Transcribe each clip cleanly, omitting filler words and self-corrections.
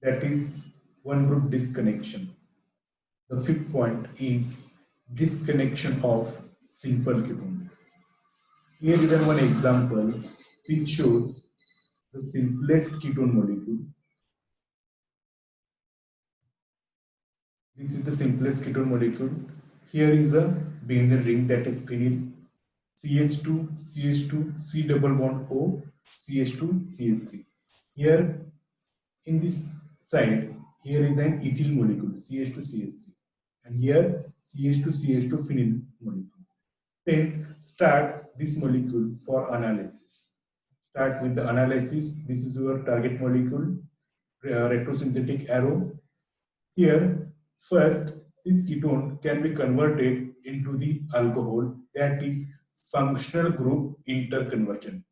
that is one group disconnection. The fifth point is disconnection of simple ketone. Here is one example which shows the simplest ketone molecule. This is the simplest ketone molecule. Here is a benzene ring, that is phenyl. CH2, CH2, C double bond O, CH2, CH3. Here in this side, here is an ethyl molecule, CH2, CH3. And here CH2, CH2 phenyl molecule. Then start this molecule for analysis. Start with the analysis. This is your target molecule, retrosynthetic arrow. Here, first, this ketone can be converted into the alcohol, that is functional group interconversion.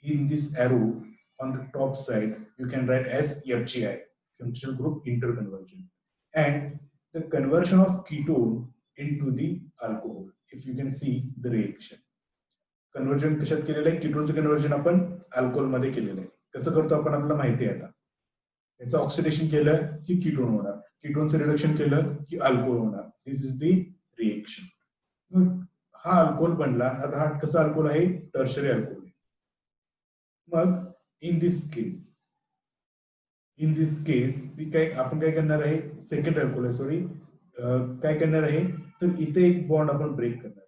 In this arrow on the top side, you can write as FGI, functional group interconversion, and the conversion of ketone into the alcohol. If you can see the reaction, conversion कशात केलेलं आहे, कीटोनचं conversion आपण alcohol मध्ये केलेलं आहे. कसं करतो आपण आपल्याला माहिती आहे आता. याचं ऑक्सिडेशन केलं की कीटोन होणार, कीटोनचं रिडक्शन केलं की अल्कोहोल होणार. दिस इज द रिएक्शन. हा अल्कोहोल बनला. आता हा कसा अल्कोहोल आहे, टर्शरी अल्कोहोल आहे. मग इन दिस केस आपण काय करणार आहे, सेकंड अल्कोहोल आहे, सॉरी, काय करणार आहे, तर इथे एक बॉन्ड आपण ब्रेक करणार आहे.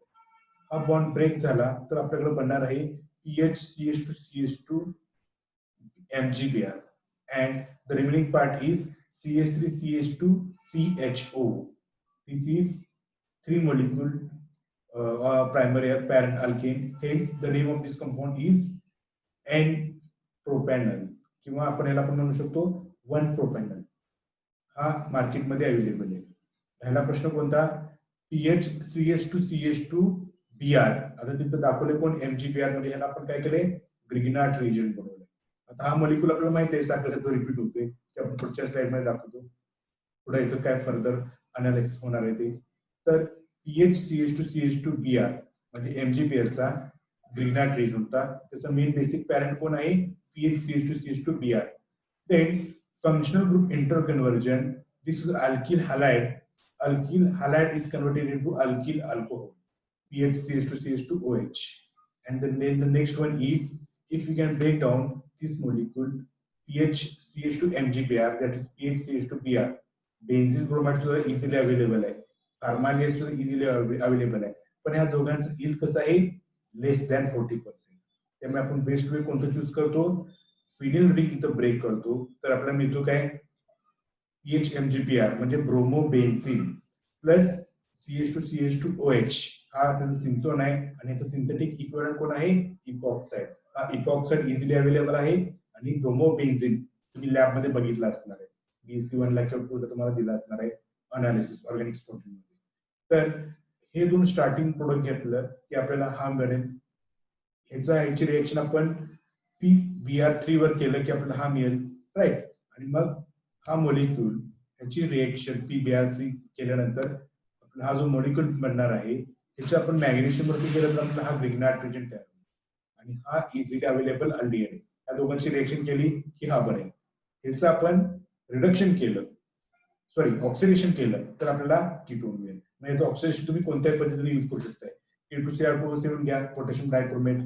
हा बॉन्ड ब्रेक झाला तर आपल्याकडे बनणार आहे PHCH2CH2 MgBr and the remaining part is CH3CH2CHO. This is 3 molecule primary or parent alkane. Hence the name of this compound is N-propanol किंवा आपण याला पण म्हणू शकतो 1-propanol. हा मार्केट मध्ये अवेलेबल आहे. पहिला प्रश्न कोणता, PHCH2CH2Br. आता तिथं दाखवले कोण, MgBr मध्ये याला आपण काय केले, ग्रिग्नार्ड रिएजंट बनवले. आता हा मॉलिक्यूल आपल्याला माहिती आहे सारखं रिपीट होतोय की आपण पुढच्या स्लाइड मध्ये दाखवतो. पुढे याचं काय फर्दर अनालिसिस होणार आहे ते. तर PHCH2CH2Br म्हणजे MgBr चा ग्रिग्नार्ड रिएजंट होता. त्याचा मेन बेसिक पॅरेंट कोण आहे, PHCH2CH2Br. Then functional group interconversion, this is alkyl halide. Alkyl halide is converted into alkyl alcohol, PHCH2CH2OH. And then the next one is, if you can break down this molecule, PHCH2MgBr, that is PHCH2Br, benzene bromide सुद्धा easily available आहे, कार्मालेट सुद्धा easily available आहे. पण ह्या दोघांचं yield कसं आहे, लेस than 40%. त्यामुळे आपण बेस्ट वे कोणतं चूज करतो, फिनिल रिंग इथं ब्रेक करतो. तर आपल्याला मिळतो काय, PHMgBr म्हणजे ब्रोमोबेन्झीन प्लस CH2CH2OH. हा त्याचा सिम्पटोन आहे आणि याचा सिंथेटिक इक्विव्हॅलंट कोण आहे, इपॉक्साइड. हा इपॉक्साइड इझिली अवेलेबल आहे आणि ब्रोमोबेन्झीन तुम्ही लॅब मध्ये बघितला असणार आहे, BSc 1 ला किंवा 2 ला तुम्हाला दिला असणार आहे अनालिसिस ऑर्गॅनिक स्पोर्टिंग मध्ये. तर हे दोन स्टार्टिंग प्रोडक्ट घेतलं की आपल्याला हा मिळेल. ह्याची रिएक्शन आपण PBr3 वर केलं की आपल्याला हा मिळेल, राईट. आणि मग हा मॉलिक्यूल ह्याची रिएक्शन PBr3 केल्यानंतर आपला हा जो मॉलिक्यूल बनणार आहे ह्याची आपण मॅग्नेशियम वरती केलं तर आपल्याला हा ग्रिग्नार्ड रिएजंट तयार होईल आणि हा इझिली अवेलेबल अल्डिहाइड आहे. या दोघांची रिएक्शन केली की हा बनेल. ह्याचं आपण रिडक्शन केलं, सॉरी ऑक्सिडेशन केलं तर आपल्याला कीटोन मिळेल. मग याचं ऑक्सिडेशन तुम्ही कोणत्याही पद्धतीने यूज करू शकताय. K2Cr2O7 घ्या, पोटॅशियम डायक्रोमेट,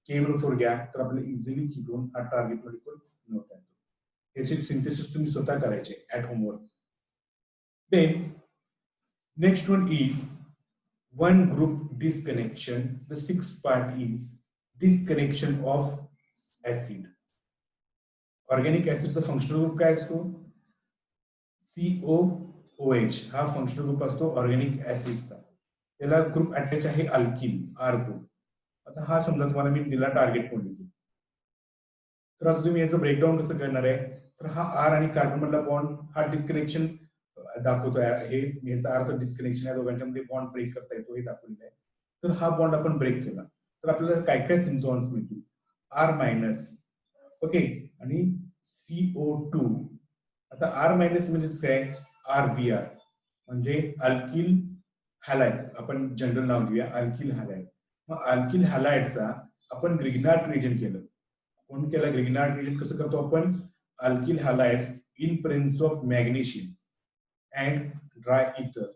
KMnO4 घ्या, तर आपल्याला इझिली कीटोन हा टार्गेट मॉलिक्यूल मिळवता येतो. याची सिंथेसिस तुम्ही स्वतः करायचे ऍट होम वर. Then next one is one group disconnection. The 6th part is disconnection of acid. Organic ऍसिडचा फंक्शनल ग्रुप काय असतो, COOH. हा फंक्शनल ग्रुप असतो ऑर्गॅनिक ऍसिडचा. त्याला ग्रुप अटॅच आहे अल्किल, R ग्रुप. आता हा समजा तुम्हाला मी दिला टार्गेट मॉलिक्यूल, तर आता तुम्ही याचं ब्रेकडाऊन कसं करणार आहे, तर हा R आणि कार्बन मधला बॉन्ड हा डिस्कनेक्शन दाखवतोय. हे याचा अर्थ डिस्कनेक्शन, या दोघांच्या मध्ये बॉन्ड ब्रेक करता येतो हे दाखवलेलं आहे. तर हा बॉन्ड आपण ब्रेक केला तर आपल्याला काय काय सिम्पटॉम्स मिळतील, R-, ओके, आणि CO2. आता R- म्हणजेच काय, RBr म्हणजे अल्किल हॅलाइड. आपण जनरल नाव घेऊया अल्किल हॅलाइड. मग अल्किल हॅलाइडचा आपण ग्रिग्नार्ड रिएजंट केलं. कोण केला ग्रिग्नार्ड रिएजंट, कसं करतो आपण, alkyl halide in presence of magnesium and dry ether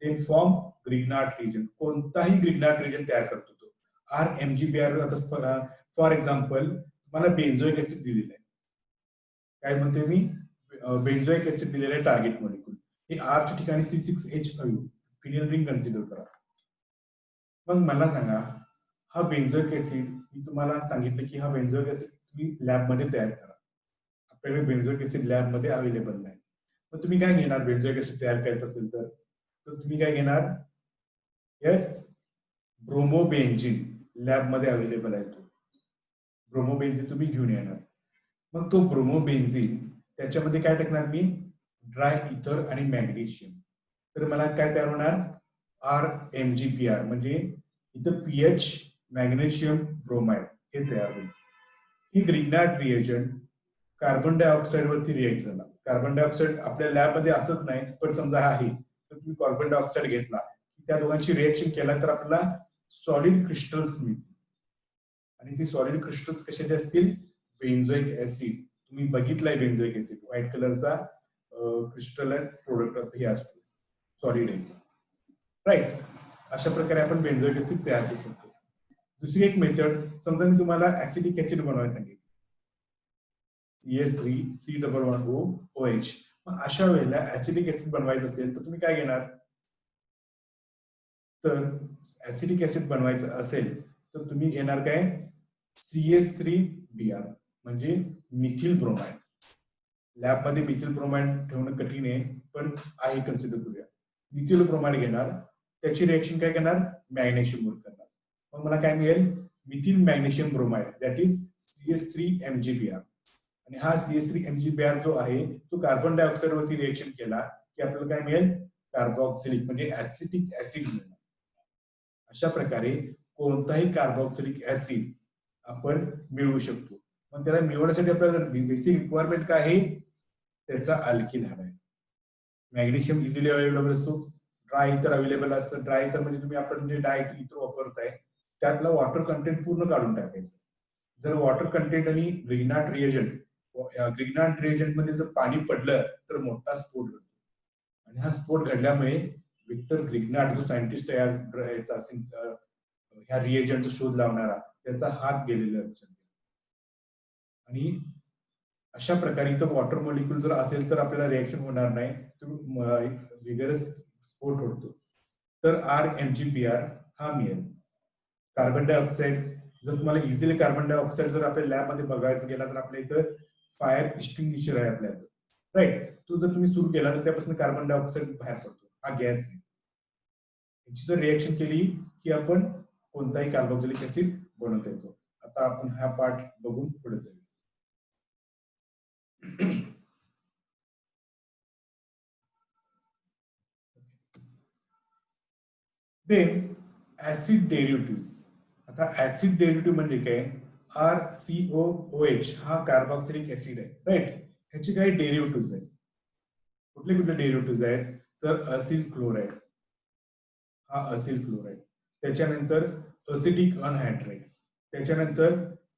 they form Grignard region. कोणताही Grignard region तयार करतो तो. RMGBr आता फॉर एक्झाम्पल मला बेन्झोइक ऍसिड दिलेलं आहे. काय म्हणते मी बेन्झोइक ऍसिड दिलेलं आहे टार्गेट मॉलिक्यूल. हे R च्या ठिकाणी C6H5 फिनिल रिंग कन्सिडर करा. मग मला सांगा हा बेन्झोइक ऍसिड मी तुम्हाला सांगितलं की हा बेन्झोइक ऍसिड तुम्ही लॅब मध्ये तयार करा. आपल्याकडे बेन्झोइक ऍसिड लॅब मध्ये अवेलेबल नाही. मग तुम्ही काय घेणार बेन्झोइक ऍसिड तयार करायचं असेल तर तुम्ही काय घेणार येस ब्रोमोबेन्झीन लॅब मध्ये अवेलेबल आहे तो ब्रोमोबेन्झीन तुम्ही घेऊन येणार. मग तो ब्रोमोबेन्झीन त्याच्यामध्ये काय टाकणार मी ड्राय इथर आणि मॅग्नेशियम. तर मला काय तयार होणार RMGPr म्हणजे इथं पीएच मॅग्नेशियम ब्रोमाइड हे तयार होईल. ही ग्रिग्नार्ड रिएजंट कार्बन डायऑक्साइड वरती रिएक्ट झाला. कार्बन डायऑक्साइड आपल्या लॅब मध्ये असत नाही पण समजा हा आहे तर तुम्ही कार्बन डायऑक्साइड घेतला त्या दोघांची रिएक्शन केला तर आपल्याला सॉलिड क्रिस्टल्स मिळतील. आणि ती सॉलिड क्रिस्टल्स कशाचे असतील बेन्झोइक ऍसिड. तुम्ही बघितलंय बेन्झोइक ऍसिड व्हाईट कलरचा क्रिस्टल प्रोडक्ट हे असतो सॉलिड आहे राईट. अशा प्रकारे आपण बेन्झोइक ऍसिड तयार करू शकतो. दुसरी एक मेथड समजा मी तुम्हाला ऍसिडिक ऍसिड बनवायला सांगितलं CH3COOH. मग अशा वेळेला ऍसिडिक ऍसिड बनवायचं असेल तर तुम्ही काय घेणार तर ऍसिडिक ऍसिड बनवायचं असेल तर तुम्ही घेणार काय CH3Br म्हणजे मिथिल ब्रोमाइड. लॅब मध्ये मिथिल ब्रोमाइड ठेवणं कठीण आहे पण आहे कन्सिडर करूया. मिथिल ब्रोमाइड घेणार त्याची रिएक्शन काय करणार मॅग्नेशियम वर करणार. मग मला काय मिळेल methyl magnesium bromide that is CH3MgBr. आणि हा CH3MgBr जो आहे तो कार्बन डायऑक्साइड वरती रिएक्शन केला की आपल्याला काय मिळेल कार्बोक्सिलिक म्हणजे ऍसिटिक ऍसिड मिळेल. अशा प्रकारे कोणताही कार्बोक्सिलिक ऍसिड आपण मिळवू शकतो. मग त्याला मिळवण्यासाठी आपल्याला बेसिक रिक्वायरमेंट काय आहे त्याचा अल्किन हवा आहे. मॅग्नेशियम इझिली अवेलेबल असतो. ड्राय इथर अवेलेबल असतं. ड्राय इथर म्हणजे तुम्ही आपण जे ड्राय इथर वापरताय त्यातला वॉटर कंटेंट पूर्ण काढून टाकायचं. जर वॉटर कंटेंट आणि ग्रिग्नार्ड रिएजंट मध्ये जर पाणी पडलं तर मोठा स्फोट घडतो. आणि हा स्फोट घडल्यामुळे विक्टर ग्रिग्नार्ड जो सायंटिस्ट ह्या रिएजंटचा शोध लावणारा त्याचा हात गेलेला आहे. आणि अशा प्रकारे इथं वॉटर मॉलिक्यूल जर असेल तर आपल्याला रिएक्शन होणार नाही तर विगरस स्फोट होतो. तर RMGPr हा मिळेल. कार्बन डायऑक्साइड जर तुम्हाला इझिली कार्बन डायऑक्साइड जर आपल्या लॅब मध्ये बघायचं गेला तर आपल्या इथं फायर एक्सटिंग्विशर आहे आपल्याला राईट. तो जर तुम्ही सुरू केला तर त्यापासून कार्बन डायऑक्साइड बाहेर पडतो. हा गॅस आहे. याची जर रिएक्शन केली की आपण कोणताही कार्बोक्सिलिक ऍसिड बनवता येतो. आता आपण हा पार्ट बघून पुढे जाऊ. Then acid derivative. आता ऍसिड डेरिव्हेटिव्ह म्हणजे काय RCOOH हा कार्बोक्सिलिक ऍसिड आहे राईट. ह्याचे काही डेरिव्हेटिव्ह आहेत. कुठले कुठले डेरिव्हेटिव्ह आहेत तर असिल क्लोराइड हा असिल क्लोराइड. त्याच्यानंतर असिटिक अनहायड्राइड. त्याच्यानंतर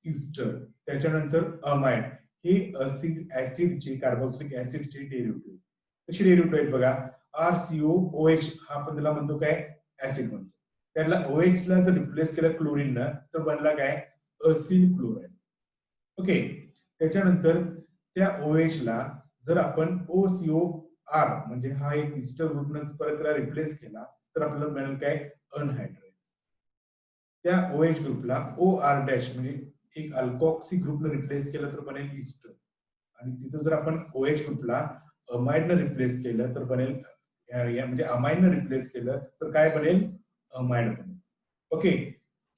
इस्टर. त्याच्यानंतर अमाइड. हे ऍसिडचे कार्बोक्सिलिक ऍसिडचे डेरिव्हेटिव्ह. कसे डेरिव्हेटिव्ह आहेत बघा RCOOH हा आपण त्याला म्हणतो काय ऍसिड म्हणतो. त्याला OH ला जर रिप्लेस केलं क्लोरीन न तर बनला काय असिल क्लोराइड. ओके. त्याच्यानंतर त्या OH ला जर आपण OCOR म्हणजे हा एक इस्टर ग्रुप न परत त्याला रिप्लेस केला तर आपल्याला मिळेल काय अनहायड्राइड. त्या OH ग्रुपला OR डॅश म्हणजे एक अल्कोक्सी ग्रुपने रिप्लेस केलं तर बनेल इस्टर. आणि तिथं जर आपण OH ग्रुपला अमाइडने रिप्लेस केलं तर बनेल म्हणजे अमाइडने रिप्लेस केलं तर काय बनेल अमाइड बनेल. ओके.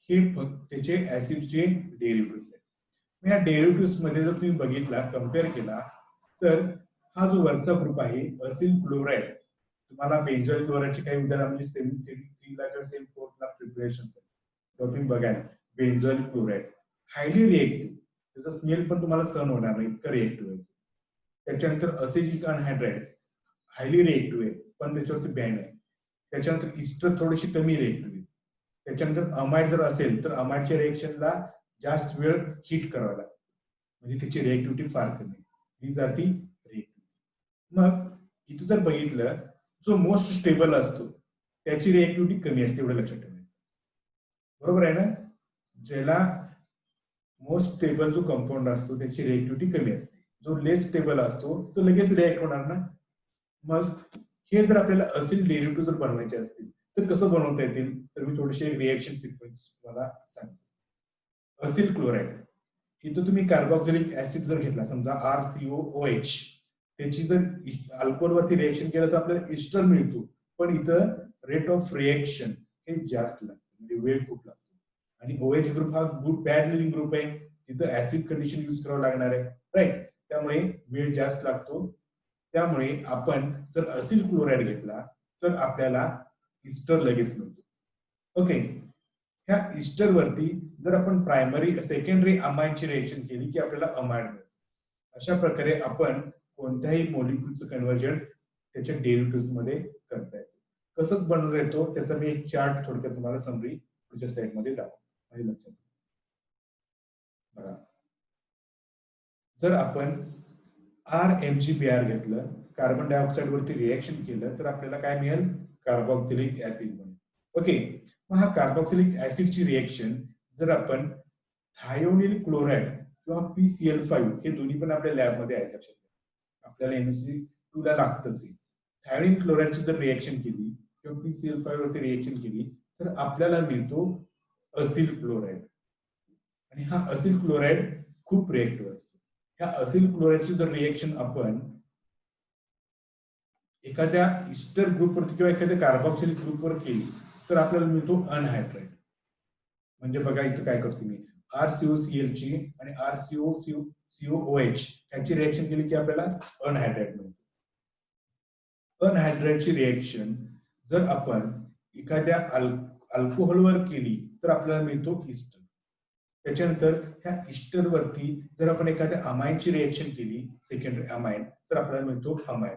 हे त्याचे ऍसिडचे डेरिव्हेटिव्ह आहेत. या डेरिव्हेटिव्ह मध्ये जर तुम्ही बघितला कम्पेअर केला तर हा जो वरचा ग्रुप आहे असिल क्लोराइड तुम्हाला बेंझोइल क्लोराइडची काही उदाहरण म्हणजे सेम 3 ला किंवा सेम 4 ला प्रिपरेशन आहे. तुम्ही बघा बेंझोइल क्लोराइड हायली रिएक्टिव्ह. त्याचा स्मेल पण तुम्हाला सहन होणार नाही इतकं रिएक्टिव्ह आहे. त्याच्यानंतर असिटिक अनहायड्राइड हायली रिएक्टिव्ह आहे पण त्याच्यावरती बॅन आहे. त्याच्यानंतर इस्टर थोडीशी कमी रिएक्टिव्ह आहे. त्याच्यानंतर अमाइड जर असेल तर अमाइडच्या रिएक्शनला जास्त वेळ हीट करावा लागतो म्हणजे त्याची रिएक्टिव्हिटी फार कमी. These are the reactive. मग इथं जर बघितलं, जो मोस्ट स्टेबल असतो त्याची रिएक्टिव्हिटी कमी असते, एवढं लक्षात ठेवायचं. बरोबर आहे ना? ज्याला मोस्ट स्टेबल जो कंपाऊंड असतो त्याची रिएक्टिव्हिटी कमी असते. जो लेस स्टेबल असतो तो लगेच रिएक्ट होणार ना. मग हे जर आपल्याला असिल डेरिव्हेटिव्ह जर बनवायचे असतील तर कसं बनवता येतील, तर मी थोडेसे रिएक्शन सिक्वेन्स तुम्हाला सांगतो. असिल क्लोराईड, इथं तुम्ही कार्बोक्सिलिक ऍसिड जर घेतला, समजा RCOOH, त्याची जर अल्कोहोल वरती रिएक्शन केलं तर आपल्याला इस्टर मिळतो, पण इथं रेट ऑफ रिएक्शन हे जास्त लागतं, म्हणजे वेळ खूप लागतो. आणि OH ग्रुप हा गुड बॅड लिव्हिंग ग्रुप आहे, तिथं ऍसिड कंडिशन यूज करावं लागणार आहे, राईट. त्यामुळे वेळ जास्त लागतो. त्यामुळे आपण जर असिल क्लोराईड घेतला तर आपल्याला इस्टर लगेच मिळतो. ओके, ह्या इस्टर वरती जर आपण प्रायमरी सेकंडरी अमाइडची रिएक्शन केली की आपल्याला अमाइड मिळतो. अशा प्रकारे आपण कोणत्याही मॉलिक्यूलचं कन्व्हर्जन त्याच्या डेरिव्हेटिव्ह मध्ये करता येतो. कसं बनवता येतो त्याचा मी एक चार्ट थोडक्यात तुम्हाला समरी पुढच्या स्लाइड मध्ये दाखवतो. लक्षात बघा, जर आपण RMgBr घेतलं, कार्बन डायऑक्साइड वरती रिएक्शन केलं तर आपल्याला काय मिळेल, कार्बोक्सिलिक ऍसिड मिळेल. ओके, मग हा कार्बोक्सिलिक ऍसिडची रिएक्शन जर आपण थायोनिल क्लोराईड किंवा PCl5, हे दोन्ही पण आपल्या लॅबमध्ये आहेत, लक्षात घ्या. आपल्याला MSc2 ला लागतच आहे. थायोनिल क्लोराईडची जर रिएक्शन केली किंवा PCl5 वरती रिएक्शन केली तर आपल्याला मिळतो असिल क्लोराईड. आणि हा असिल क्लोराईड खूप रिएक्टिव्ह असतो. ह्या असिल क्लोराईडची जर रिएक्शन आपण एखाद्या इस्टर ग्रुपवरती किंवा एखाद्या कार्बोक्सिलिक ग्रुपवर केली तर आपल्याला मिळतो अनहायड्राइड. म्हणजे बघा इथं काय करतो मी, RCOCl ची आणि RCOCOH ह्याची रिएक्शन केली की आपल्याला अनहायड्राइड मिळतो. अनहायड्राइडची रिएक्शन जर आपण एखाद्या अल्कोहोलवर केली तर आपल्याला मिळतो इस्टर. त्याच्यानंतर ह्या इस्टर वरती जर आपण एखाद्या अमाइनची रिएक्शन केली, सेकंडरी अमाइन, तर आपल्याला मिळतो अमाइन.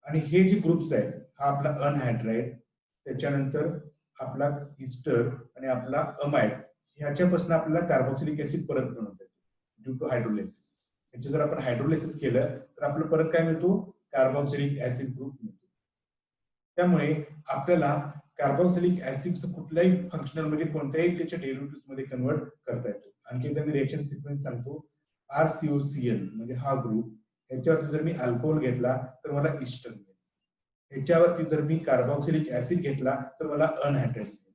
आणि हे जे ग्रुप्स आहेत, हा आपला अनहायड्राइड, त्याच्यानंतर आपला इस्टर आणि आपला अमाइड, ह्याच्यापासून आपल्याला कार्बोक्सिलिक ऍसिड परत बनवता येतो ड्यू टू हायड्रोलायसिस. याचे जर आपण हायड्रोलायसिस केलं तर आपल्याला परत काय मिळतो, कार्बोक्सिलिक ऍसिड ग्रुप मिळतो. त्यामुळे आपल्याला कार्बोक्सिलिक ऍसिडचं कुठल्याही फंक्शनल मध्ये कोणत्याही त्याच्या डेरिव्हेटिव्ह मध्ये कन्वर्ट करता येतो. आणखी एकदा मी रिएक्शन सिक्वेन्स सांगतो. RCOCl म्हणजे हा ग्रुप, याच्यावरती जर मी अल्कोहोल घेतला तर मला इस्टर मिळेल. याच्यावरती जर मी कार्बोक्सिलिक ऍसिड घेतला तर मला अनहायड्राइड मिळेल.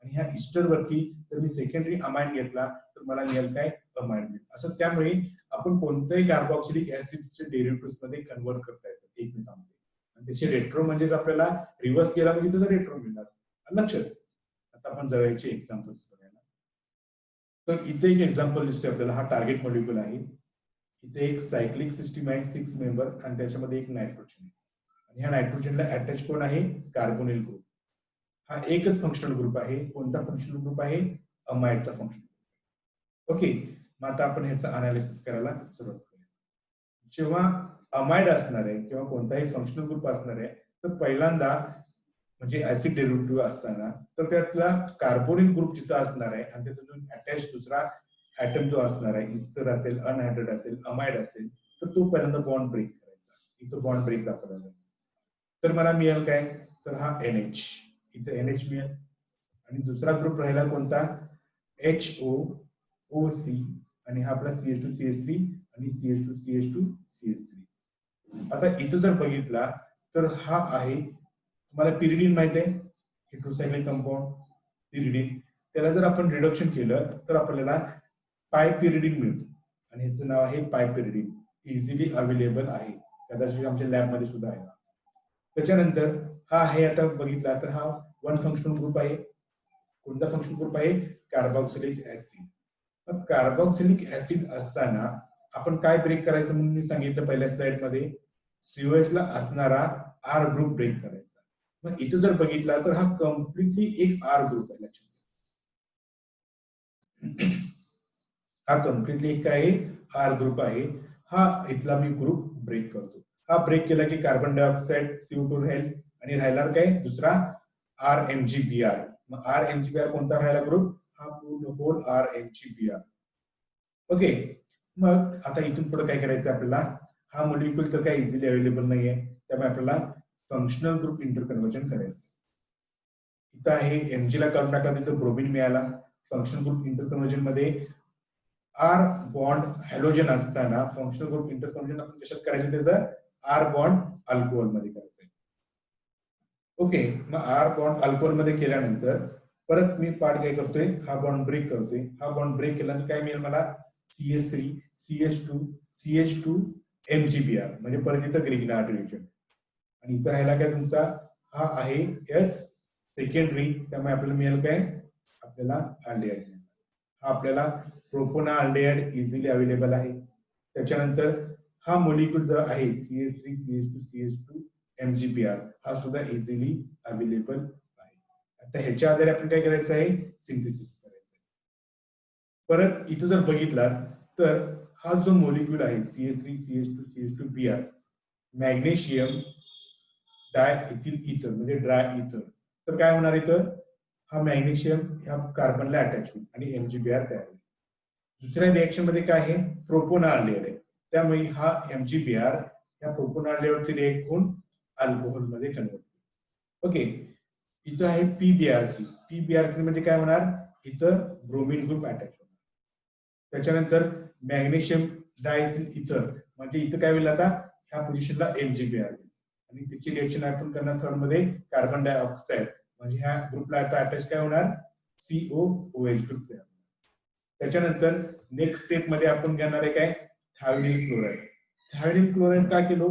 आणि ह्या इस्टर वरती जर मी सेकंडरी अमाइन घेतला तर मला मिळेल काय, अमाइन मिळेल. असं त्यामुळे आपण कोणत्याही कार्बोक्सिलिक ऍसिडचे डेरिव्हेटिव्ह मध्ये कन्वर्ट करता येतात एकमेकांमध्ये. त्याचे रेट्रो म्हणजेच आपल्याला रिव्हर्स केला म्हणजे त्याचा रेट्रो मिळणार. लक्षात. आता आपण जवळचे एक्झाम्पल्स बघायला. तर इथे एक एक्झाम्पल दिसतोय आपल्याला, हा टार्गेट मॉलिक्युल आहे. इथे एक सायक्लिक सिस्टीम आहे 6 मेंबर आणि त्याच्यामध्ये एक नायट्रोजन आहे. आणि ह्या नायट्रोजनला अटॅच कोण आहे, कार्बोनिल ग्रुप. हा एकच फंक्शनल ग्रुप आहे. कोणता फंक्शनल ग्रुप आहे, अमाइडचा फंक्शनल ग्रुप. ओके, मग आता आपण ह्याचं अनालिसिस करायला सुरुवात करूया. जेव्हा अमाइड असणार आहे किंवा कोणताही फंक्शनल ग्रुप असणार आहे तर पहिल्यांदा म्हणजे ऍसिड डेरिव्हेटिव्ह असताना तर त्यातला कार्बोनिल ग्रुप जिथं असणार आहे आणि त्याचा जो अटॅच दुसरा ऍटम जो असणार आहे, इस्टर असेल, अनहायड्रेट असेल, अमाइड असेल, तर तो पहिल्यांदा बॉन्ड ब्रेक करायचा. इथं बॉन्ड ब्रेक दाखवला जाईल तर मला मिळेल काय, तर हा NH, इथं NH मिळेल. आणि दुसरा ग्रुप राहिला कोणता, HOOC, आणि हा आपला CH2CH3 आणि CH2CH2CH3. आता इथं जर बघितला तर हा आहे, तुम्हाला पिरिडीन माहित आहे, हेट्रोसायक्लिक कंपाऊंड पिरिडीन. त्याला जर आपण रिडक्शन केलं तर आपल्याला पायपिरिडीन मिळतो आणि ह्याचं नाव आहे पायपिरिडीन. इझिली अवेलेबल आहे, कदाचित आमच्या लॅब मध्ये सुद्धा आहे. त्याच्यानंतर हा आहे, आता बघितला तर हा वन फंक्शनल ग्रुप आहे. कोणता फंक्शनल ग्रुप आहे, कार्बोक्सिलिक ऍसिड. मग कार्बोक्सिलिक ऍसिड असताना आपण काय ब्रेक करायचं म्हणून मी सांगितलं पहिल्या स्लाइड मध्ये, COH ला असणारा R ग्रुप ब्रेक करायचा. मग इथं जर बघितला तर हा कम्प्लिटली एक R ग्रुप आहे. लक्षात, हा कम्प्लिटली एक काय R ग्रुप आहे. हा इथला मी ग्रुप ब्रेक करतो. हा ब्रेक केला की कार्बन डायऑक्साइड CO2 राहील आणि राहिला काय दुसरा RMgBr. मग RMgBr कोणता राहिला ग्रुप, हा पूर्ण होल RMgBr. ओके, मग आता इथून पुढे काय करायचं आपल्याला, हा मॉलिक्यूल तर काही इझिली अवेलेबल नाहीये, त्यामुळे आपल्याला फंक्शनल ग्रुप इंटरकन्वर्जन करायचं. इथं आहे एमजी ला काढून टाकला, तिथं ब्रोमिन मिळाला. फंक्शनल ग्रुप इंटरकन्वर्जन मध्ये आर बॉन्ड हॅलोजन असताना फंक्शनल ग्रुप इंटरकन्वर्जन आपण कशात करायचं, त्याचं आर बॉन्ड अल्कोहोल मध्ये करायचं. ओके, मग आर बॉन्ड अल्कोहोल मध्ये केल्यानंतर परत मी पार्ट काय करतोय, हा बॉन्ड ब्रेक करतोय. हा बॉन्ड ब्रेक केल्यानंतर काय मिळेल मला, CH3 CH2 CH2 MgBr, म्हणजे परत इथं ग्रिग्नार्ड रिएक्शन. आणि इथं राहिला काय तुमचा, हा आहे S सेकंडरी, त्यामुळे आपल्याला मिळेल काय, आपल्याला अल्डिहाइड. हा आपल्याला प्रोपोनाल्डिहाइड इझिली अवेलेबल आहे. त्याच्यानंतर हा मॉलिक्यूल जो आहे CH3 CH2 CH2 MgBr, हा सुद्धा इझिली अवेलेबल आहे. आता ह्याच्या आधारे आपण काय करायचं आहे, सिंथेसिस करायचं आहे. परत इथं जर बघितला तर हा जो मॉलिक्यूल आहे CH3 CH2 CH2 Br, magnesium डायइथिल इथर म्हणजे ड्राय इथर, तर काय होणार इथं, हा मॅग्नेशियम ह्या कार्बनला अटॅच होईल आणि MgBr तयार होईल. दुसऱ्या रिएक्शन मध्ये काय आहे, प्रोपोनाल्डिहाइड आहे, त्यामुळे हा MgBr या प्रोपोनाल्डिहाइडवरती रिएक्ट होऊन अल्कोहोल मध्ये कन्वर्ट. ओके, इथं आहे PBr3. PBr3 म्हणजे काय होणार, इथं ब्रोमिन ग्रुप अटॅच होणार. त्याच्यानंतर मॅग्नेशियम डायइथिल इथर, म्हणजे इथं काय होईल, आता ह्या पोझिशनला MgBr आणि त्याची रिएक्शन आपण करणार थर्ड मध्ये कार्बन डायऑक्साइड, म्हणजे ह्या ग्रुपला आता अटॅच काय होणार, COOH ग्रुप तयार. त्याच्यानंतर नेक्स्ट स्टेप मध्ये आपण घेणार आहे काय, थायोडिल क्लोराईड. थायोडिल क्लोराईड का केलो,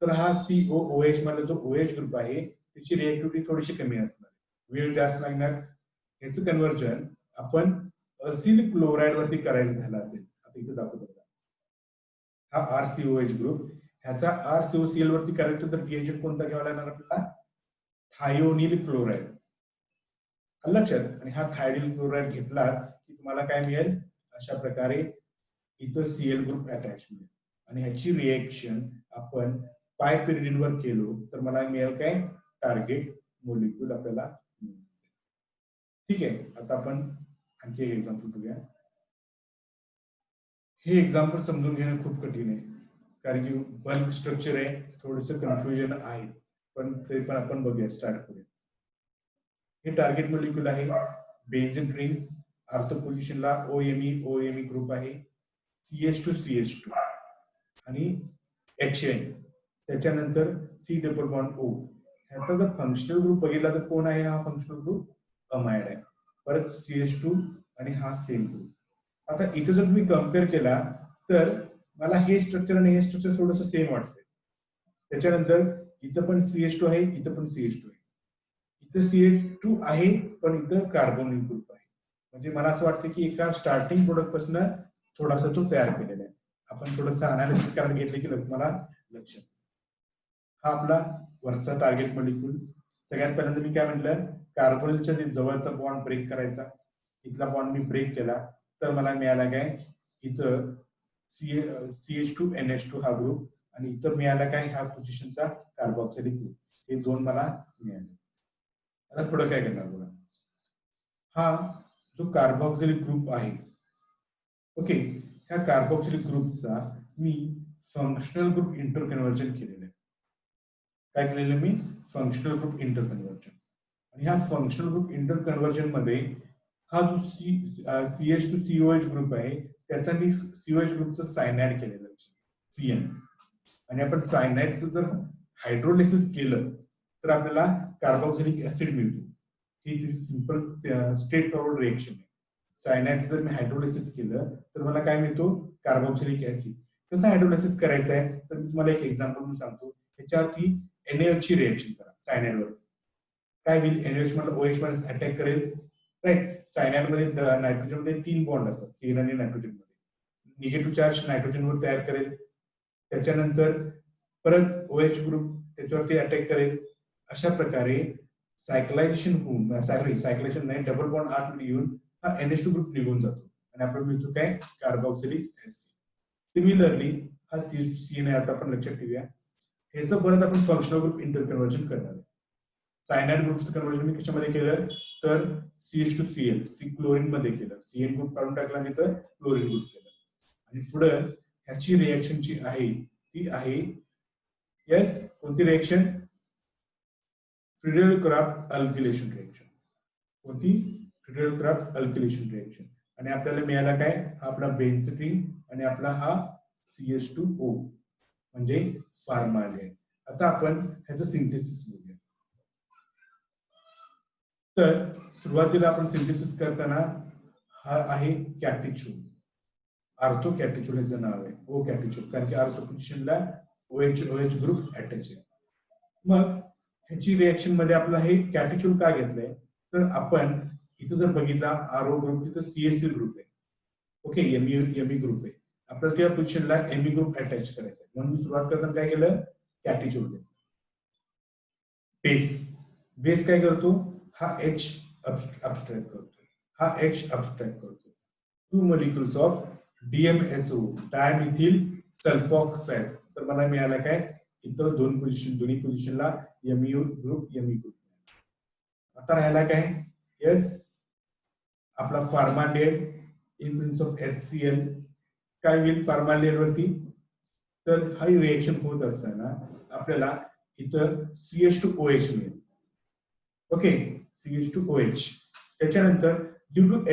तर हा COOH मध्ये जो OH ग्रुप आहे त्याची रिएक्टिव्हिटी थोडीशी कमी असणार, वेळ जास्त लागणार. ह्याचं कन्वर्जन आपण असिल क्लोराईड वरती करायचं झालं असेल, आता इथे दाखवतो बघा, हा RCOH ग्रुप, ह्याचा RCOCl वरती करायचं तर रिएजंट कोणता घ्यावा लागणार आपल्याला, थायोनिल क्लोराईड. लक्षात, आणि हा थायोनिल क्लोराईड घेतला की तुम्हाला काय मिळेल, अशा प्रकारे इथं Cl ग्रुप अटॅच मिळेल आणि ह्याची रिएक्शन आपण पायपिरिडिन वर केलो तर मला मिळेल काय, टार्गेट मॉलिक्यूल आपल्याला मिळेल. ठीक आहे, आता आपण आणखी एक एक्झाम्पल बघूया. हे एक्झाम्पल समजून घेणं खूप कठीण आहे, कारण की बल्क स्ट्रक्चर आहे, थोडस कन्फ्युजन आहे, पण ते पण आपण बघूया, स्टार्ट करूया. हे टार्गेट मॉलिक्यूल आहे, बेन्झीन रिंग, ऑर्थो पोझिशनला OMe ग्रुप आहे, CH2 CH2 आणि HN, त्याच्यानंतर C डबल बॉन्ड O. ह्याचा जर फंक्शनल ग्रुप बघितला तर कोण आहे, हा फंक्शनल ग्रुप अमाइड आहे. परत CH2 आणि हा सेम ग्रुप. आता इथं जर तुम्ही कम्पेअर केला तर मला हे स्ट्रक्चर आणि हे स्ट्रक्चर थोडंसं सेम वाटतंय. त्याच्यानंतर इथं पण CH2 आहे, इथं पण CH2 आहे, इथं CH2 आहे पण इथं कार्बोनिल ग्रुप आहे. म्हणजे मला असं वाटतं की एका स्टार्टिंग प्रोडक्ट पासून थोडासा तो तयार केलेला आहे. आपण थोडंसं अनालिसिस करायला घेतलं की मला लक्षात. हा आपला वरचा टार्गेट मॉलिक्यूल. सगळ्यात पहिल्यांदा मी काय म्हटलं, कार्बोनिलच्या जवळचा बॉन्ड ब्रेक करायचा, इथला बॉन्ड मी ब्रेक केला तर मला मिळाला काय, इथं CH2NH2 हा ग्रुप आणि इथं मिळाला काय, ह्या पोझिशनचा कार्बोक्सिलिक ग्रुप. हे दोन मला मिळाले. आता पुढे काय करणार बघा, हा जो कार्बोक्सिलिक ग्रुप आहे, ओके, ह्या कार्बोक्सिलिक ग्रुपचा मी फंक्शनल ग्रुप इंटरकन्वर्जन केलेलं आहे. काय केलेलं मी, फंक्शनल ग्रुप इंटरकन्वर्जन. आणि ह्या फंक्शनल ग्रुप इंटरकन्वर्जन मध्ये हा जो CH2 COH ग्रुप आहे त्याचा मी COH ग्रुपचं सायनाइड केलेलं आहे, CN. आणि आपण सायनाइडचं जर हायड्रोलिसिस केलं तर आपल्याला कार्बोक्सिलिक ऍसिड मिळतो. ही सिंपल स्ट्रेट फॉरवर्ड रिएक्शन आहे. सायनाइडचं जर मी हायड्रोलिसिस केलं तर मला काय मिळतो, कार्बोक्सिलिक ऍसिड. कसं हायड्रोलिसिस करायचं आहे तर मी तुम्हाला एक एक्झाम्पल म्हणून सांगतो. ह्याच्यावरती NaOH ची रिएक्शन करा सायनाइड वर, काय होईल, NaOH मध्ये OH मध्ये अटॅक करेल, राईट. सायनाइड मध्ये नायट्रोजन मध्ये 3 बॉन्ड असतात, CN आणि नायट्रोजन मध्ये, निगेटिव्ह चार्ज नायट्रोजन वर तयार करेल. त्याच्यानंतर परत OH ग्रुप त्याच्यावरती अटॅक करेल. अशा प्रकारे सायक्लायझेशन होऊन, सायक्लायझेशन नाही, डबल बॉन्ड आतमध्ये येऊन हा NH2 ग्रुप निघून जातो आणि आपल्याला मिळतो काय, कार्बोक्सिलिक ऍसिड. सिमिलरली हा CN आहे, आता आपण लक्षात ठेवूया. ह्याचं परत आपण फंक्शनल ग्रुप इंटरकन्वर्जन करणार आहे. सायनाइड ग्रुपचं कन्वर्जन मी कशामध्ये केलं तर CH2Cl, सी क्लोरीन मध्ये केलं. CN ग्रुप काढून टाकला, तिथं क्लोरीन ग्रुप केलं. आणि पुढे ह्याची रिएक्शन जी आहे ती आहे यस कोणती रिएक्शन फ्रीडेल-क्राफ्ट अल्किलेशन रिएक्शन. कोणती फ्रीडेल-क्राफ्ट अल्किलेशन रिएक्शन. आणि आपल्याला मिळाला काय हा आपला बेन्झीन आणि आपला हा CH2O म्हणजे फार्माल्डिहाइड. आता आपण ह्याचं सिंथेसिस बघूया. तर सुरुवातीला आपण सिंथेसिस करताना हा आहे कॅटिचोल. आर्थो कॅटिचोल याचं नाव आहे ओ कॅटिचोल कारण की आर्थो पोझिशनला OH ग्रुप अटॅच आहे. मग ह्याची रिएक्शन मध्ये आपलं हे कॅटिचोल का घेतलंय तर आपण इथं जर बघितला आरओ ग्रुप तिथं CH3 ग्रुप आहे. ओके एमई ग्रुप आहे. आपल्याला त्या पोझिशनला एमई ग्रुप अटॅच करायचा आहे. म्हणून सुरुवात करताना काय केलं कॅटिचोल बेस काय करतो हा H अबस्ट्रॅक्ट करतो. हा H अबस्ट्रॅक्ट करतो. 2 molecules of DMSO dimethyl sulphoxide. तर मला मिळाला काय इतर दोन्ही पोझिशनला एमयू ग्रुप आता राहिला काय यस आपला फार्माल्डिहाइड इन प्रिन्स ऑफ HCl. काय होईल फार्माल्डिहाइड वरती तर ही रिएक्शन होत असताना आपल्याला इथं CH2OH मिळेल. Okay CH2OH. त्याच्यानंतर ड्यू टू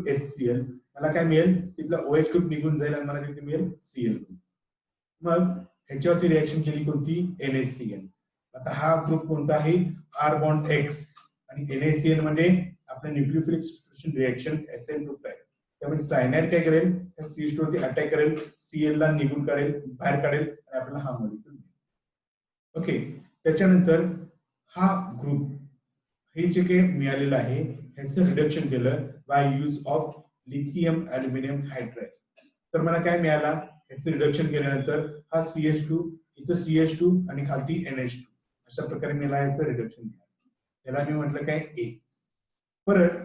HCl मला काय मिळेल तिथला OH ग्रुप निघून जाईल आणि मला तिथे मिळेल Cl ग्रुप. मग ह्याच्यावरती रिएक्शन केली कोणती NaCl. आता हा ग्रुप कोणता आहे R बॉन्ड X आणि NaCl म्हणजे आपल्या nucleophilic substitution reaction SN2 type. त्यामुळे सायनाइड काय करेल त्या CH2 वरती अटॅक करेल Cl ला निघून काढेल बाहेर काढेल आणि आपल्याला हा मॉलिक्युल मिळेल. ओके त्याच्यानंतर हा ग्रुप हे जे काही मिळालेलं आहे ह्याचं रिडक्शन केलं bye use of lithium aluminium hydride. तर मला काय मिळाला ह्याचं रिडक्शन केल्यानंतर हा CH2 इथं CH2 आणि खालती NH2 अशा प्रकारे मला ह्याचं रिडक्शन मिळालं. त्याला मी म्हटलं काय A. परत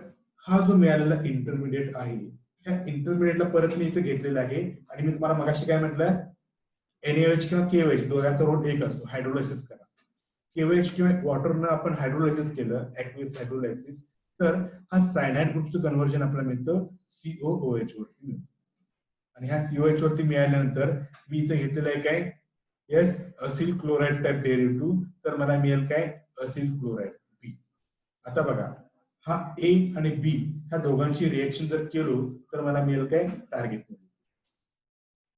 हा जो मिळालेला इंटरमिडिएट आहे त्या इंटरमिडिएटला परत मी इथे घेतलेला आहे आणि मी तुम्हाला मगाशी काय म्हटलं NaOH किंवा KOH दोघांचा रोल एक असतो हायड्रोलायसिस करा. KOH किंवा वॉटरनं आपण हायड्रोलायसिस केलं ऍक्वियस हायड्रोलायसिस तर हा सायनाइड ग्रुपचं कन्व्हर्जन आपल्याला मिळतं COOH वरती मिळतं. आणि ह्या COH वरती मिळाल्यानंतर मी इथे घेतलेलं आहे काय yes Aseel chloride type derivative. तर मला मिळेल काय असिल क्लोराइड B. आता बघा हा A आणि B ह्या दोघांची रिएक्शन जर केलो तर मला मिळेल काय टार्गेट.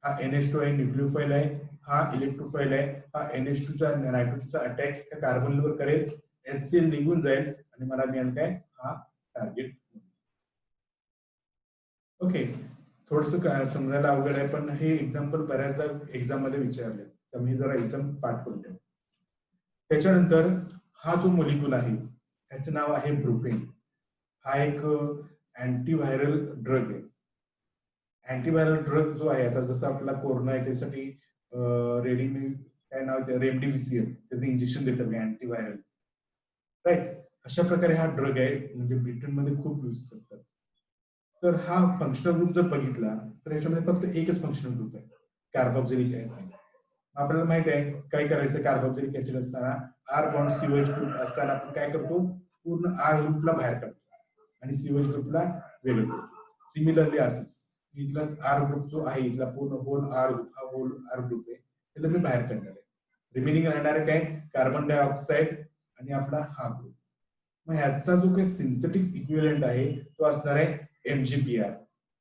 हा NH2 आहे न्यूक्लियोफाइल आहे हा इलेक्ट्रोफाइल आहे. हा NH2 चा नायट्रोजनचा अटॅक त्या कार्बनवर करेल HCl निघून जाईल आणि मला मिळेल काय हा टार्गेट. ओके थोडंसं समजायला अवघड आहे पण हे एक्झाम्पल बऱ्याचदा एक्झाम मध्ये विचारले त्यामुळे जरा एक्झाम पाठ करून ठेवा. त्याच्यानंतर हा जो मॉलिक्यूल आहे त्याचं नाव आहे ब्रुफेन. हा एक अँटीव्हायरल ड्रग आहे. अँटीव्हायरल ड्रग जो आहे आता जसं आपला कोरोना आहे त्यासाठी काय नाव रेमडेसिविर त्याचं इंजेक्शन देतात अँटीव्हायरल राईट. अशा प्रकारे हा ड्रग आहे म्हणजे ब्रिटनमध्ये खूप यूज करतात. तर हा फंक्शनल ग्रुप जर बघितला तर याच्यामध्ये फक्त एकच फंक्शनल ग्रुप आहे कार्बोक्सिलिक ऍसिड. आपल्याला माहित आहे काय करायचं कार्बोक्सिलिक ऍसिड असताना R बॉन्ड COH ग्रुप असताना आपण काय करतो पूर्ण R ग्रुपला बाहेर काढतो आणि COH ग्रुपला वेगळं करतो. सिमिलरली असंच इथला R ग्रुप जो आहे इथला पूर्ण होल R ग्रुप हा होल R ग्रुप आहे त्याला मी बाहेर काढणार आहे. रिमेनिंग राहणार आहे काय कार्बन डायऑक्साइड आणि आपला हा ग्रुप. मग ह्याचा जो काही सिंथेटिक इक्विव्हॅलंट आहे तो असणार आहे MgBr.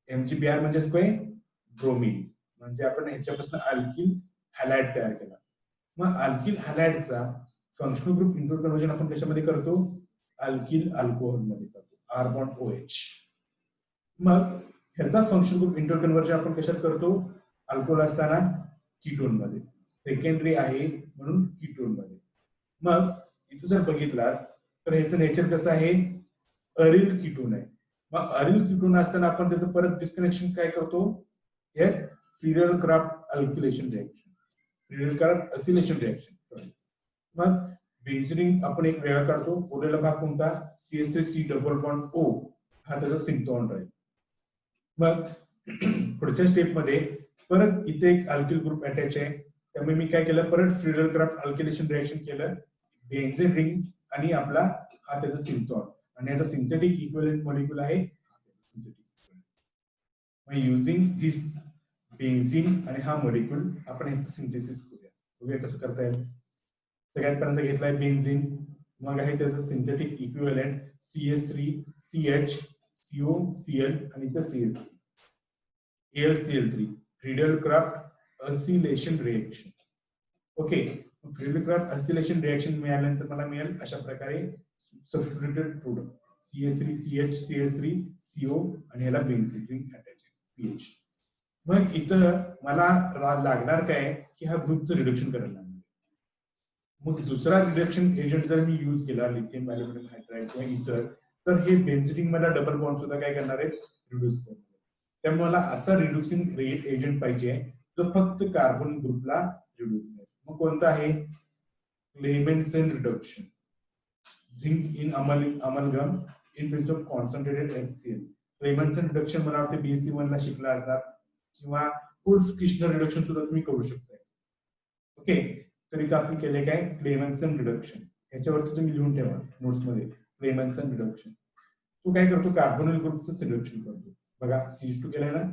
MgBr म्हणजे काय ब्रोमीन. म्हणजे आपण ह्याच्यापासून अल्किल हॅलाइड तयार केला. मग अल्किल हॅलाइडचा फंक्शनल ग्रुप इंटर कन्व्हर्जन आपण कशामध्ये करतो अल्किल अल्कोहोल मध्ये करतो R बॉन्ड OH. मग ह्याचा फंक्शनल ग्रुप इंटर कन्व्हर्जन आपण कशात करतो अल्कोहोल असताना कीटोन मध्ये सेकंडरी आहे म्हणून कीटोन मध्ये. मग इथं जर बघितला तर ह्याचं नेचर कसं आहे अरिल कीटोन आहे. मग अरिल कीटोन असताना आपण त्याचं परत डिस्कनेक्शन काय करतो yes Friedel Craft alkylation reaction Friedel Craft acylation reaction. मग बेंझिन आपण एक वेगळा काढतो उरलेला भाग कोणता CH3C डबल बॉन्ड O हा त्याचा सिंक्टोन राहील. मग पुढच्या स्टेप मध्ये परत इथे एक अल्किल ग्रुप अटॅच आहे त्यामुळे मी काय केलं परत फ्रीडेल-क्राफ्ट अल्किलेशन रिएक्शन केलं बेंझिन रिंग आणि आपला हा त्याचा सिंक्टोन आणि याचा सिंथेटिक इक्विव्हॅलंट मॉलिक्यूल आहे. By using this बेन्झीन आणि हा मॉलिक्यूल आपण ह्याचं सिंथेसिस करूया. बघूया कसं करता येईल. सगळ्यात पर्यंत घेतलाय बेन्झीन, मग आहे त्याचं synthetic equivalent CH3 CH CO Cl आणि इथं CH3 AlCl3 Friedel Craft acylation reaction. Okay, Friedel Craft acylation reaction मिळाल्यानंतर मला मिळेल अशा प्रकारे substituted product CH3 CH CH3 CO आणि याला बेन्झीन रिंग अटॅच pH. मग इथं मला लागणार काय की हा ग्रुपचं रिडक्शन करायला लागणार. मग दुसरा रिडक्शन एजंट जर मी यूज केला लिथियम अल्युमिनियम हायड्राइड किंवा इतर, तर हे बेन्झिडिंग मला डबल बॉन्ड सुद्धा काय करणार आहे, रिड्यूस करणार. त्यामुळे मला असा रिड्युसिंग एजंट पाहिजे जो फक्त कार्बन ग्रुपला रिड्यूस करेल. मग कोणता आहे, Clemmensen reduction, zinc in amalgam in presence of concentrated HCl. Clemmensen reduction मला वाटते BSc 1 ला शिकला असणार किंवा फुल्स-किर्चनर रिडक्शन सुद्धा तुम्ही करू शकता. ओके, तर इथं आपण केले काय, क्लेमेन्सन रिडक्शन. याच्यावरती तुम्ही लिहून ठेवा नोट्स मध्ये, क्लेमेन्सन रिडक्शन. तो काय करतो, कार्बोनिल ग्रुपचं रिडक्शन करतो. बघा CH2 केलाय ना,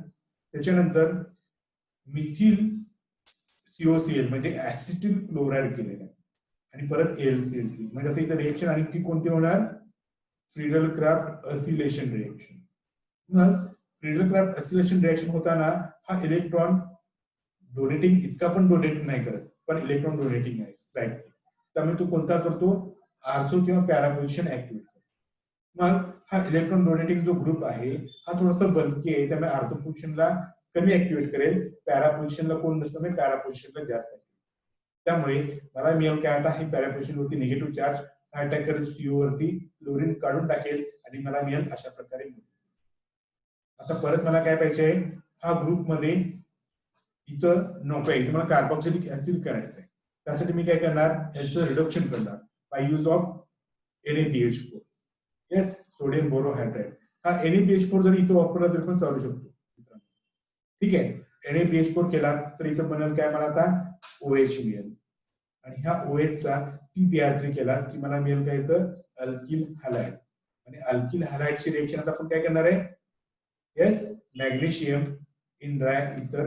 त्याच्यानंतर मिथिल COCl म्हणजे ऍसिटिल क्लोराइड केलेलं आहे आणि परत AlCl3. म्हणजे आता इथं रिएक्शन आणखी कोणती होणार, फ्रीडल क्राफ्ट असिलेशन रिएक्शन. मग फ्रीडल क्राफ्ट असिलेशन रिएक्शन होताना हा इलेक्ट्रॉन डोनेटिंग इतका पण डोनेट नाही करत, पण इलेक्ट्रॉन डोनेटिंग आहे स्लाइटली. त्यामुळे तो कोणता करतो, आर्थो किंवा पॅरा पोझिशन ऍक्टिव्हेट करतो. मग हा इलेक्ट्रॉन डोनेटिंग जो ग्रुप आहे हा थोडासा बल्की आहे, त्यामुळे आर्थो पोझिशनला कमी ऍक्टिव्हेट करेल, पॅरा पोझिशनला कोण नसतं, पॅरा पोझिशनला जास्त. त्यामुळे मला मिळेल काय, आता ही पॅरा पोझिशन वरती निगेटिव्ह चार्ज अटॅक करेल CO वरती, क्लोरीन काढून टाकेल आणि मला मिळेल अशा प्रकारे. आता परत मला काय पाहिजे, हा ग्रुप मध्ये इथं नको आहे, इथं मला कार्बोक्सिलिक ऍसिड करायचं आहे. त्यासाठी मी काय करणार, याचं रिडक्शन करणार by use of NaBH4. Yes, sodium borohydride. हा NaBH4 जर इथं वापरला तरी पण चालू शकतो. ठीक आहे, NaBH4 केला तर इथं बनेल काय, मला आता OH मिळेल आणि ह्या OH चा PBr3 केला की मला मिळेल काय, इथं अल्किल हॅलाइड. आणि अल्किल हॅलाइडची रिएक्शन आता आपण काय करणार आहे, येस, मॅग्नेशियम इन ड्राय इथर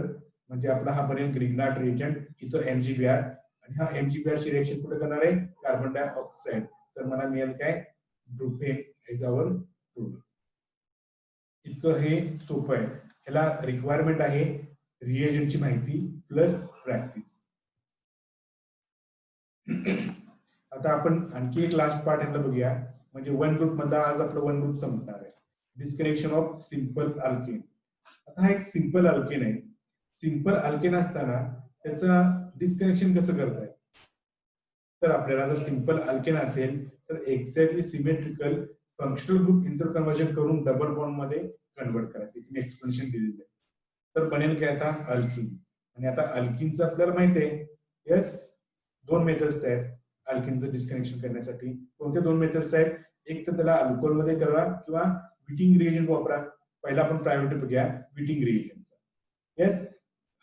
म्हणजे आपला हा बनेल ग्रिग्नार्ड रिएजंट, इथं MgBr आणि हा MgBr ची रिएक्शन कुठे करणार आहे, कार्बन डायऑक्साइड. तर मला मिळेल काय, ब्रुफेन एज आवर प्रोडक्ट. इतकं हे सोपं आहे. ह्याला रिक्वायरमेंट आहे रिएजंटची माहिती प्लस प्रॅक्टिस. आता आपण आणखी एक लास्ट पार्ट ह्याला बघूया, म्हणजे वन ग्रुप मधला आज आपलं वन ग्रुप संपणार आहे, डिस्कनेक्शन ऑफ सिंपल अल्केन. आता हा एक सिंपल अल्केन आहे. सिंपल अल्केन असताना त्याचं डिस्कनेक्शन कसं करताय, तर आपल्याला जर सिंपल अल्केन असेल तर exactly symmetrical functional group interconversion करून डबल बॉन्ड मध्ये कन्वर्ट करायचं. इथे एक्सप्लेनेशन दिलेलं आहे. तर बनेल काय आता, अल्किन. आणि आता अल्किनचं आपल्याला माहिती आहे, येस, दोन मेथड्स आहेत अल्किनचं डिस्कनेक्शन करण्यासाठी. कोणते दोन मेथड्स आहेत, एक तर त्याला अल्कोहोल मध्ये करा किंवा विटिंग रिएजंट वापरा. पहिला आपण प्रायोरिटी बघूया विटिंग रिएजंटचा. येस,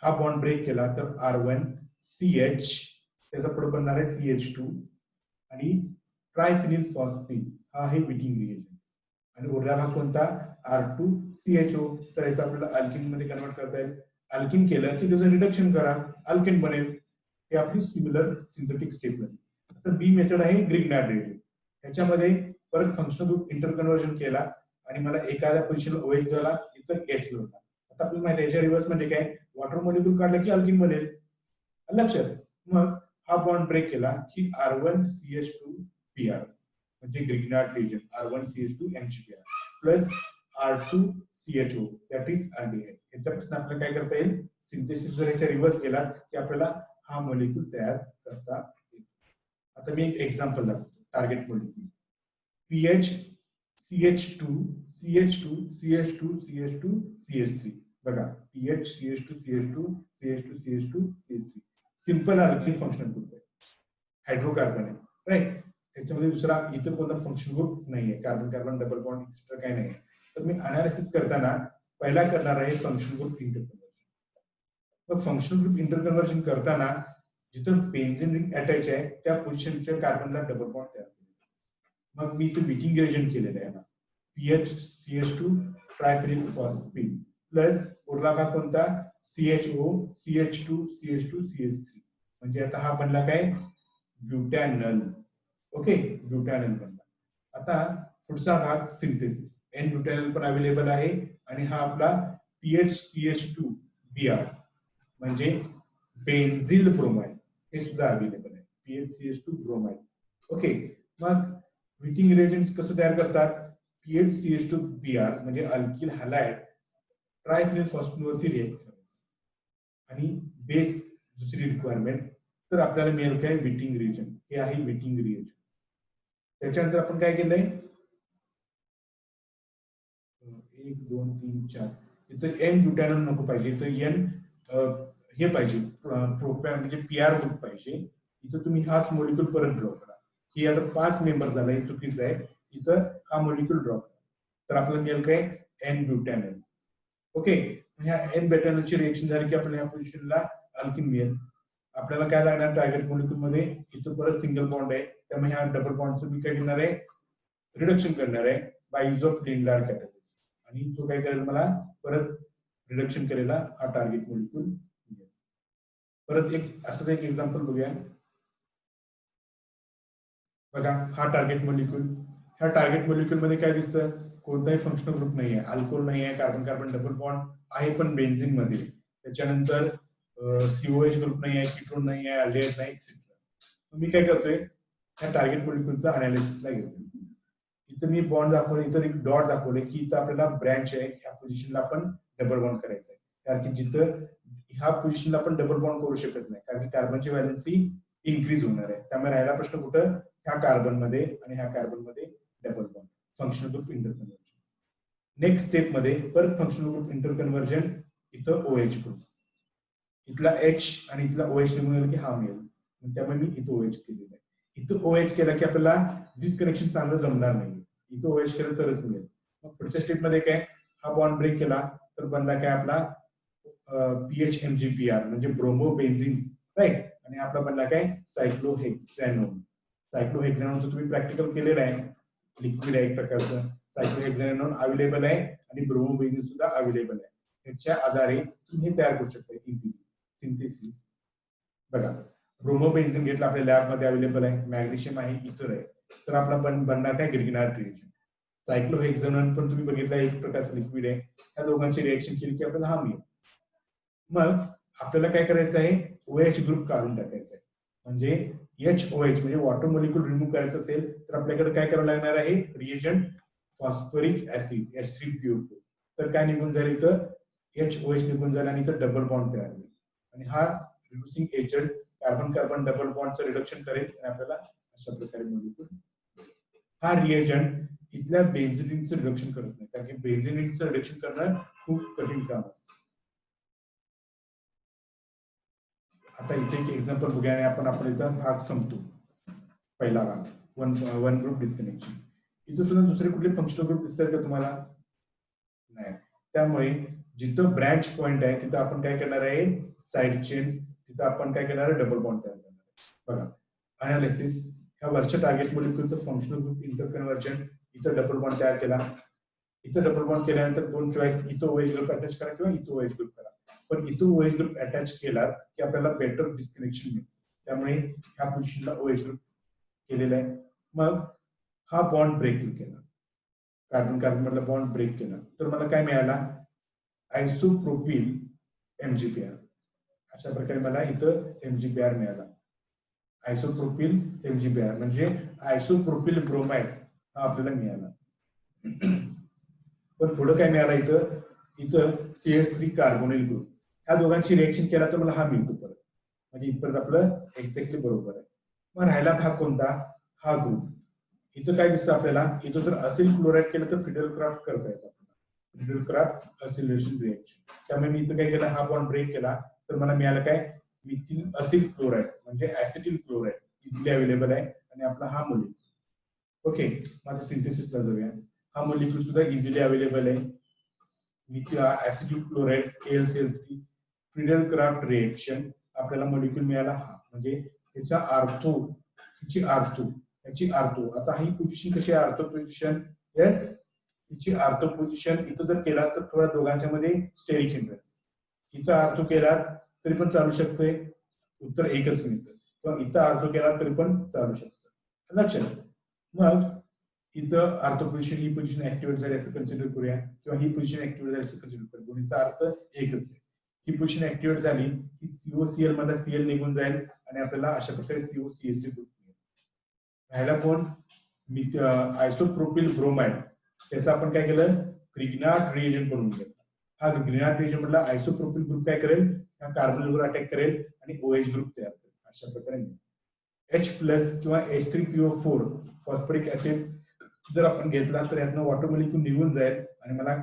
हा बॉन्ड ब्रेक केला तर R1CH, त्याचा पुढे बनणार आहे CH2 आणि ट्रायफिनिल फॉस्फेट, हा आहे विटिंग रिएजंट. आणि उरला भाग कोणता, R2CHO. तर याचा आपल्याला अल्किन मध्ये कन्वर्ट करता येईल. अल्किन केलं की त्याचं रिडक्शन करा, अल्केन बनेल. हे आपली सिमिलर सिंथेटिक स्टेप आहे. तर बी मेथड आहे ग्रिग्नार्ड रिएजंट. ह्याच्यामध्ये परत फंक्शनल ग्रुप इंटरकन्वर्जन केला आणि मला एखाद्या पोझिशनला OH झाला, इथं H होता. आता आपल्याला माहिती आहे याच्या रिव्हर्स म्हणजे काय, वॉटर मॉलिक्यूल काढला की अल्किन बनेल, लक्षात. मग हा बॉन्ड ब्रेक केला की R1CH2Br म्हणजे Grignard reagent, R1CH2MgBr plus R2CHO that is aldehyde. याच्यापासून आपल्याला काय करता येईल, सिंथेसिस जर याच्या रिव्हर्स केला की आपल्याला हा मॉलिक्यूल तयार करता येईल. आता मी एक एक्झाम्पल दाखवतो, target molecule pH CH2 CH2 CH2 CH2 CH3. बघा pH CH2 CH2 CH2 CH2 CH3. Simple alkyl functional group आहे, हायड्रोकार्बन आहे, राईट. त्याच्यामध्ये दुसरा इतर कोणता फंक्शन ग्रुप नाहीये, carbon carbon double bond extra काही नाही. तर मी अनालिसिस करताना पहिला करणार आहे फंक्शन ग्रुप इंटरकन्वर्जन. मग फंक्शनल ग्रुप इंटरकन्वर्जन करताना जिथं बेन्झीन रिंग अटॅच आहे त्या पोझिशनच्या कार्बनला डबल बॉन्ड तयार केला. मग मी इथे विटिंग रिएजंट केलेलं आहे ना, PH CH2 ट्रायफिनिल फॉस्फेट प्लस उरला भाग कोणता CHO CH2 CH2 CH3 म्हणजे आता हा बनला काय ब्युटॅनल. ओके ब्युटॅनल बनला. आता पुढचा भाग सिंथेसिस. एन ब्युटॅनल पण अवेलेबल आहे आणि हा आपला PHCH2Br म्हणजे बेन्झिल ब्रोमाइड हे सुद्धा अवेलेबल आहे. PHCH2 bromide. ओके मग व्हिटिंग रिएजंट कसं तयार करतात PHCH2Br म्हणजे अल्किल हॅलाइड ट्रायफिनाइल फॉस्फेटवरती रिएक्ट करायचं आणि बेस दुसरी रिक्वायरमेंट तर आपल्याला मिळेल काय व्हिटिंग रिएजंट. हे आहे व्हिटिंग रिएजंट. त्याच्यानंतर आपण काय केलंय 1 2 3 4 इथं एन ब्युटॅनॉल नको पाहिजे इथं एन हे पाहिजे प्रोपॅन म्हणजे PR ग्रुप पाहिजे. इथं तुम्ही हाच मॉलिक्यूल परत ड्रॉ करा. ही आता 5 मेंबर झाला हे चुकीचं आहे. इथं हा मॉलिक्यूल ड्रॉ करा तर आपल्याला मिळेल काय एन ब्युटॅनॉल. ओके ह्या एन ब्युटॅनॉलची रिएक्शन झाली की आपल्याला या पोझिशनला अल्किन मिळेल. आपल्याला काय लागणार टार्गेट मॉलिक्यूल मध्ये इथं परत सिंगल बॉन्ड आहे त्यामुळे ह्या डबल बॉन्डचं मी काय करणार आहे रिडक्शन करणार आहे बाय यूज ऑफ लिंडार कॅटलिस्ट आणि तो काय करेल मला परत रिडक्शन केलेला हा टार्गेट मॉलिक्यूल. परत एक असंच एक एक्झाम्पल बघूया. बघा हा टार्गेट मॉलिक्यूल. ह्या टार्गेट मॉलिक्यूल मध्ये काय दिसतं कोणताही फंक्शनल ग्रुप नाही आहे. अल्कोहोल नाही आहे कार्बन कार्बन डबल बॉन्ड आहे पण बेन्झिन मध्ये. त्याच्यानंतर COH ग्रुप नाही आहे कीटोन नाही आहे अल्डेहाइड नाही एक्सेट्रा. मी काय करतोय ह्या टार्गेट मॉलिक्यूलचा अनालिसिसला घेतो. इथं मी बॉन्ड दाखवले इथं एक डॉट दाखवले की इथं आपल्याला ब्रँच आहे ह्या पोझिशनला आपण डबल बॉन्ड करायचं आहे कारण की जिथं ह्या पोझिशनला आपण डबल बॉन्ड करू शकत नाही कारण की कार्बनची व्हॅलेन्सी इन्क्रीज होणार आहे. त्यामुळे राहिला प्रश्न कुठं ह्या कार्बन मध्ये आणि ह्या कार्बन मध्ये double bond functional group interconversion. Next step मध्ये परत फंक्शनल ग्रुप इंटरकन्व्हर्जन इथं OH ग्रुप इथला H आणि इथला OH निघून गेला की हा मिळेल त्यामुळे मी इथं OH केलेलं आहे. इथं OH केला की आपल्याला डिस्कनेक्शन चांगलं जमणार नाही. इथं OH केलं तरच मिळेल. मग पुढच्या स्टेप मध्ये काय हा बॉन्ड ब्रेक केला तर बनला काय आपला PHMgPr म्हणजे ब्रोमो बेन्झिन राईट आणि आपला बनला काय सायक्लोहेक्सॅनोन. सायक्लोहेक्सॅनोनचं तुम्ही प्रॅक्टिकल केलेलं आहे. लिक्विड आहे एक प्रकारचं सायक्लोहेक्सॅनोन अवेलेबल आहे आणि ब्रोमो बेन्झिन सुद्धा अवेलेबल आहे. त्याच्या आधारे तुम्ही हे तयार करू शकता इझिली सिंथेसिस. बघा ब्रोमो बेन्झिन घेतलं आपल्या लॅब मध्ये अवेलेबल आहे. मॅग्नेशियम आहे इथर आहे तर आपला बनणार काय ग्रिग्नार्ड रिएक्शन. सायक्लोहेक्सॅनोन पण तुम्ही बघितलं एक प्रकारचं लिक्विड आहे. त्या दोघांची रिएक्शन केली की आपल्याला हा मिळेल. मग आपल्याला काय करायचं आहे OH ग्रुप काढून टाकायचा आहे म्हणजे HOH म्हणजे वॉटर मॉलिक्यूल रिमूव्ह करायचं असेल तर आपल्याकडे काय करावं लागणार आहे रिएजंट फॉस्फरिक ऍसिड H3PO4. तर काय निघून जाईल इथं HOH निघून जाईल आणि इथं डबल बॉन्ड तयार होईल आणि हा reducing agent carbon carbon double बॉन्डचं रिडक्शन करेल आणि आपल्याला अशा प्रकारे मॉलिक्यूल. हा रिएजंट इथल्या बेन्झिनचं रिडक्शन करत नाही कारण की बेन्झिनचं रिडक्शन करणं खूप कठीण काम असतं. आता इथे एक एक्झाम्पल बघूया आणि आपण इथं भाग संपतो. पहिला भाग वन ग्रुप डिस्कनेक्शन. इथं सुद्धा दुसरे कुठले फंक्शनल ग्रुप दिसतात का तुम्हाला नाही. त्यामुळे जिथं ब्रँच पॉइंट आहे तिथं आपण काय करणार आहे साइड चेन तिथं आपण काय करणार आहे डबल बॉन्ड तयार करणार आहे. बघा अनालिसिस ह्या वरच्या टार्गेट मॉलिक्यूलचं फंक्शनल ग्रुप इंटरकन्व्हर्जन इथं डबल बॉन्ड तयार केला. इथं डबल बॉन्ड केल्यानंतर दोन चॉईस इथं OH ग्रुप अटॅच करा किंवा इथं OH ग्रुप करा. पण इथं OH ग्रुप अटॅच केला की आपल्याला बेटर डिस्कनेक्शन मिळेल. त्यामुळे ह्या पोझिशनला OH ग्रुप केलेला आहे. मग हा बॉन्ड ब्रेक केला कार्बन कार्बन मधला बॉन्ड ब्रेक केला तर मला काय मिळाला आयसोप्रोपिल MgPr. अशा प्रकारे मला इथं MgPr मिळाला. आयसोप्रोपिल MgPr म्हणजे आयसोप्रोपिल ब्रोमाइड हा आपल्याला मिळाला. पण पुढे काय मिळाला इथं CH3 कार्बोनिल ग्रुप ह्या दोघांची रिएक्शन केला तर मला हा मिळतो परत म्हणजे इथपर्यंत आपलं एक्झॅक्टली बरोबर आहे. मग राहिला भाग कोणता हा ग्रुप. इथं काय दिसतं आपल्याला इथं जर असिल क्लोराईड केलं तर फिडलक्राफ्ट करता येतं आपल्याला फिडलक्राफ्ट असिलेशन रिएक्शन. त्यामुळे मी इथं काय केलं हा बॉन्ड ब्रेक केला तर मला मिळालं काय मिथिल असिल क्लोराईड म्हणजे ऍसिटिल क्लोराईड इझिली अवेलेबल आहे आणि आपला हा मॉलिक्यूल. ओके माझ्या सिंथेसिसला जाऊया. हा मॉलिक्यूल सुद्धा इझिली अवेलेबल आहे. ऍसिटिल क्लोराईड AlCl3 फिडलक्राफ्ट रिएक्शन आपल्याला मॉलिक्यूल मिळाला हा म्हणजे याचा आर्थो याची आर्थो आता ही पोझिशन कशी आहे आर्थो पोझिशन. येस तिची आर्थो पोझिशन इथं जर केला तर थोडा दोघांच्या मध्ये स्टेरिक हिंड्रन्स, इथं आर्थो केला तरी पण चालू शकतोय, उत्तर एकच मिळतं, किंवा इथं आर्थो केला तरी पण चालू शकतं. लक्षात. मग इथं आर्थो पोझिशन, ही पोझिशन ऍक्टिव्हेट झाली असं कन्सिडर करूया, किंवा ही पोझिशन ऍक्टिव्हेट झाली असं कन्सिडर करूया. दोन्हीचा अर्थ एकच आहे. ही पोझिशन ऍक्टिव्हेट झाली की सीओसीएल मधला सीएल निघून जाईल आणि आपल्याला अशा प्रकारे सीओसीएससी ग्रुप मिळेल. राहिला कोण? आयसोप्रोपिल ब्रोमाइड, त्याचं आपण काय केलं? ग्रिग्नार्ड रिएजंट बनवून घेतला. हा ग्रिग्नार्ड रिएजंट मधला आयसोप्रोपिल ग्रुप काय करेल? हा कार्बनवर अटॅक करेल आणि ओएच ग्रुप तयार करेल. अशा प्रकारे H प्लस किंवा H3PO4 फॉस्फरिक ऍसिड जर आपण घेतला तर यातनं वॉटर मॉलिक्यूल निघून जाईल आणि मला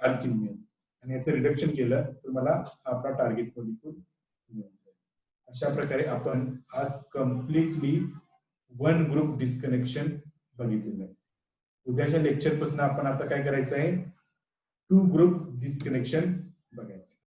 अल्किन मिळेल, आणि याचं रिडक्शन केलं तर मला आपला टार्गेट मॉलिक्यूल मिळून जाईल. अशा प्रकारे आपण आज कम्प्लिटली वन ग्रुप डिस्कनेक्शन बघितलेलं आहे. उद्याच्या लेक्चर पासून आपण आता काय करायचं आहे? To group disconnection